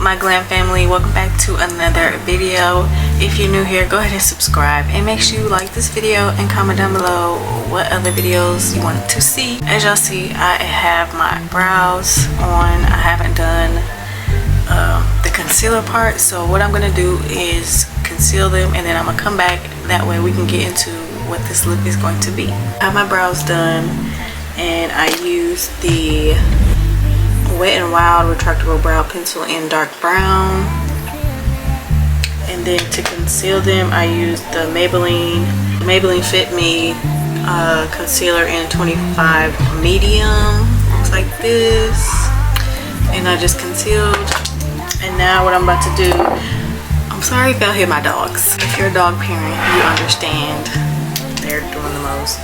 my Glam family? Welcome back to another video. If you're new here, go ahead and subscribe and make sure you like this video and comment down below what other videos you want to see. As y'all see, I have my brows on. I haven't done the concealer part, so what I'm gonna do is conceal them and then I'm gonna come back. That way we can get into what this look is going to be. I have my brows done and I use the Wet n Wild retractable brow pencil in dark brown, and then to conceal them I use the Maybelline Fit Me concealer in 25 medium. Looks like this, and I just concealed. And now what I'm about to do, I'm sorry if y'all hear my dogs. If you're a dog parent, you understand they're doing the most.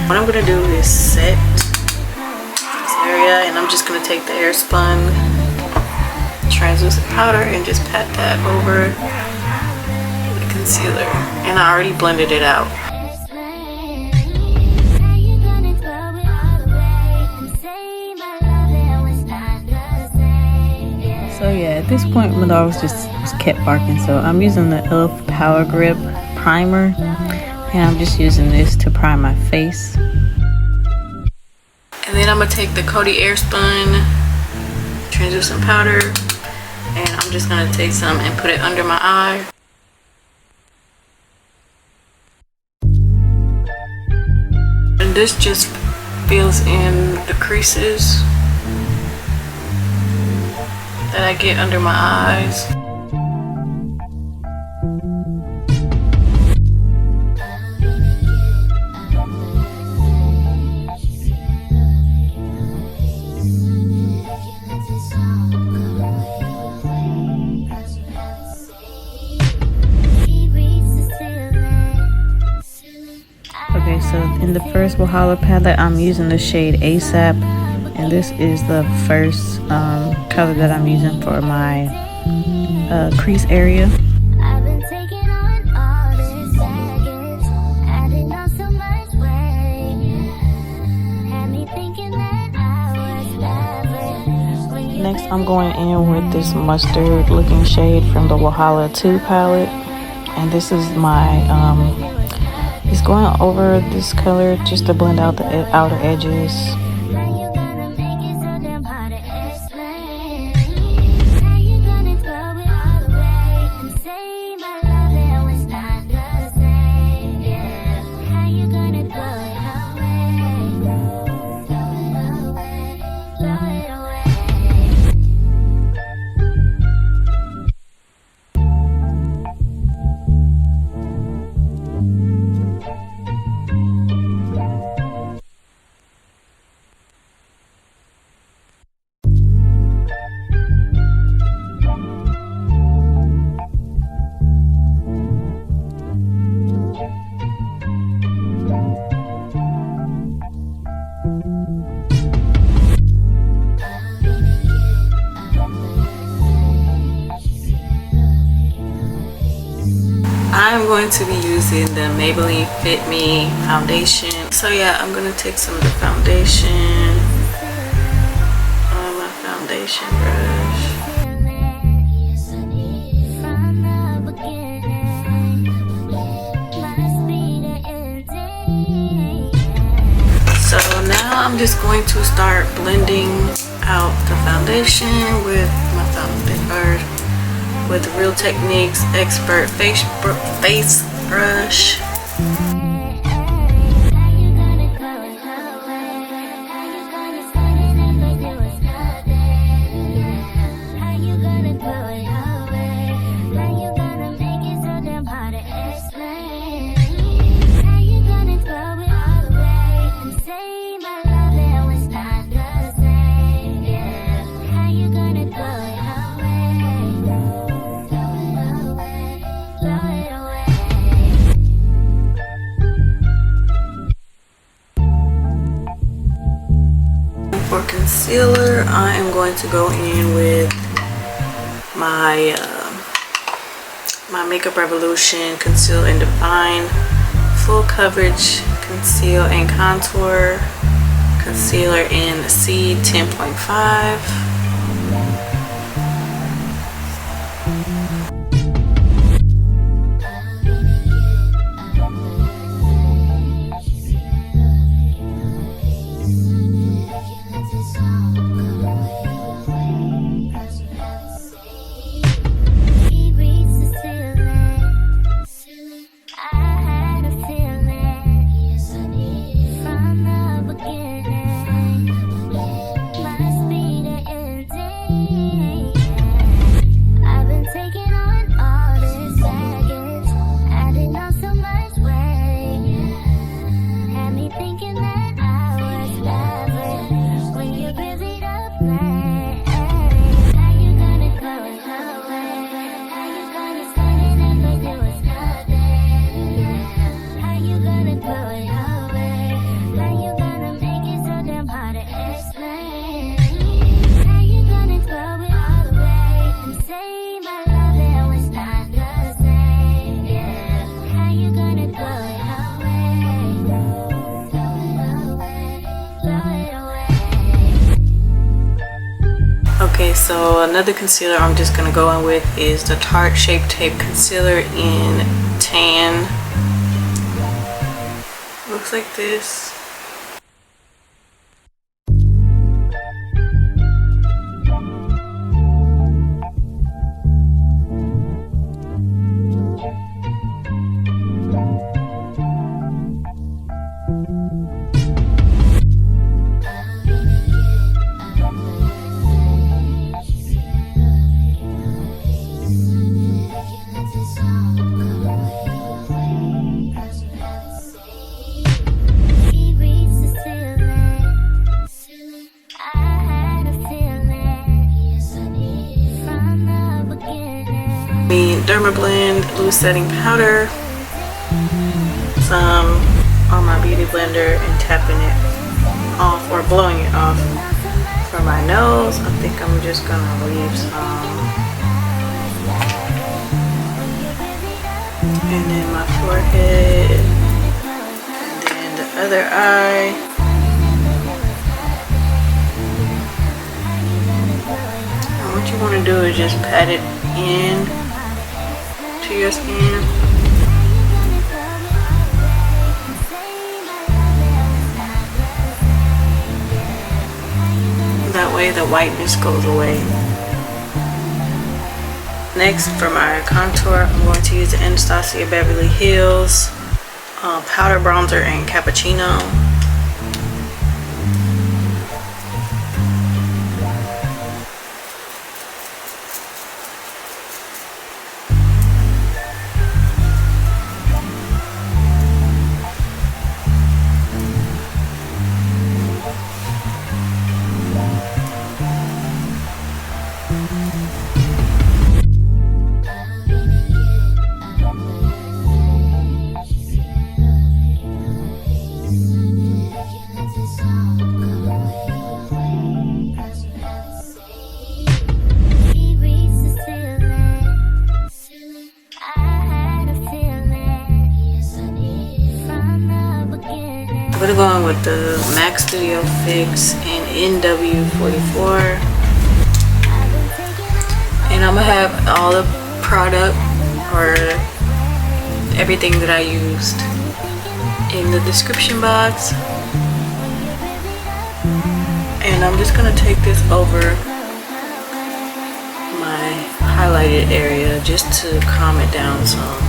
What I'm gonna do is set area, and I'm just going to take the Airspun translucent powder and just pat that over the concealer, and I already blended it out. So yeah, at this point my dogs just kept barking, so I'm using the e.l.f. Power Grip primer, and I'm just using this to prime my face. And then I'm going to take the Coty Airspun translucent powder, and I'm just going to take some and put it under my eye. And this just fills in the creases that I get under my eyes. Okay, so in the first Wahala palette, I'm using the shade ASAP, and this is the first color that I'm using for my crease area. Next, I'm going in with this mustard looking shade from the Wahala 2 palette, and this is my it's going over this color just to blend out the outer edges. I'm going to be using the Maybelline Fit Me foundation. So yeah, I'm going to take some of the foundation on my foundation brush. So now I'm just going to start blending out the foundation with my foundation brush. With Real Techniques Expert Face Brush. For concealer, I am going to go in with my my Makeup Revolution Conceal and Define Full Coverage Conceal and Contour Concealer in C 10.5. another concealer I'm just gonna go in with is the Tarte Shape Tape Concealer in Tan. Looks like this. Dermablend loose setting powder, some on my beauty blender, and tapping it off or blowing it off. For my nose, I think I'm just gonna leave some, and then my forehead, and then the other eye. And what you want to do is just pat it in to your skin. That way the whiteness goes away. Next, for my contour, I'm going to use the Anastasia Beverly Hills powder bronzer in Cappuccino. I'm gonna go on with the MAC Studio Fix in NW44, and I'm gonna have all the product or everything that I used in the description box. And I'm just gonna take this over my highlighted area just to calm it down some.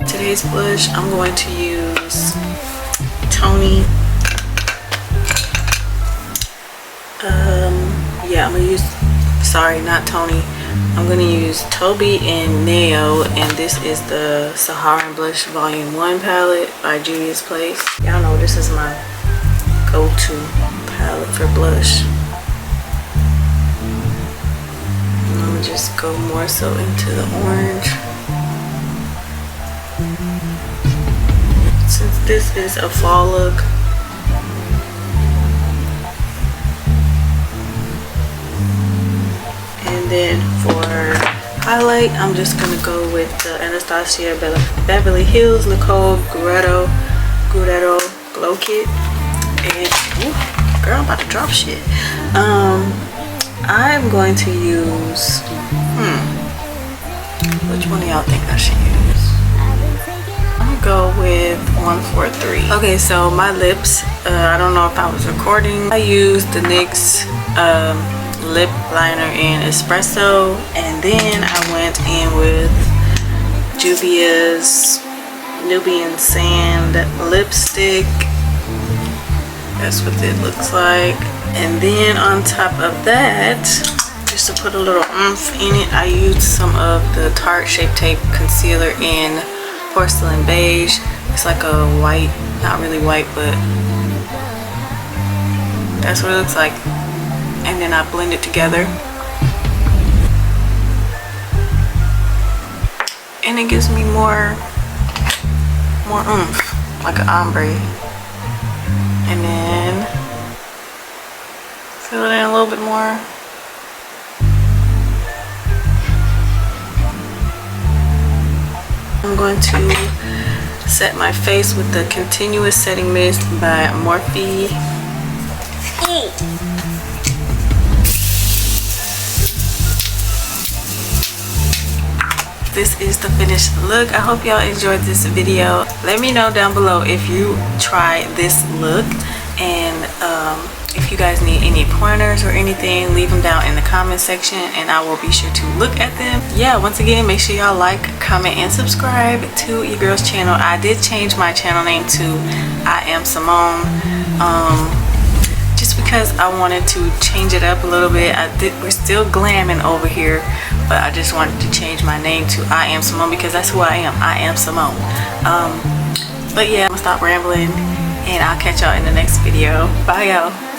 Today's blush, I'm going to use Tony. Yeah, I'm gonna use, sorry, not Tony. I'm gonna use Toby and Neo, and this is the Saharan Blush Volume 1 palette by Juvias Place. Y'all know this is my go-to palette for blush. And I'm gonna just go more so into the orange. Since this is a fall look, and then for highlight, I'm just gonna go with the Anastasia Beverly Hills Nicole Guerriero Glow Kit. And ooh, girl, I'm about to drop shit. I'm going to use which one do y'all think I should use? Go with 143. Okay, so my lips, I don't know if I was recording. I used the NYX lip liner in Espresso, and then I went in with Juvias Nubian Sand lipstick. That's what it looks like. And then on top of that, just to put a little oomph in it, I used some of the Tarte Shape Tape Concealer in Porcelain Beige. It's like a white, not really white, but that's what it looks like. And then I blend it together, and it gives me more oomph, like an ombre. And then fill it in a little bit more. I'm going to set my face with the Continuous Setting Mist by Morphe. This is the finished look. I hope y'all enjoyed this video. Let me know down below if you try this look, and if you guys need any pointers or anything, leave them down in the comment section and I will be sure to look at them. Yeah, once again, make sure y'all like, comment, and subscribe to your girl's channel. I did change my channel name to Iiamsimone, just because I wanted to change it up a little bit. We're still glamming over here, but I just wanted to change my name to Iiamsimone because that's who I am. Iiamsimone. But yeah, I'm gonna stop rambling and I'll catch y'all in the next video. Bye y'all.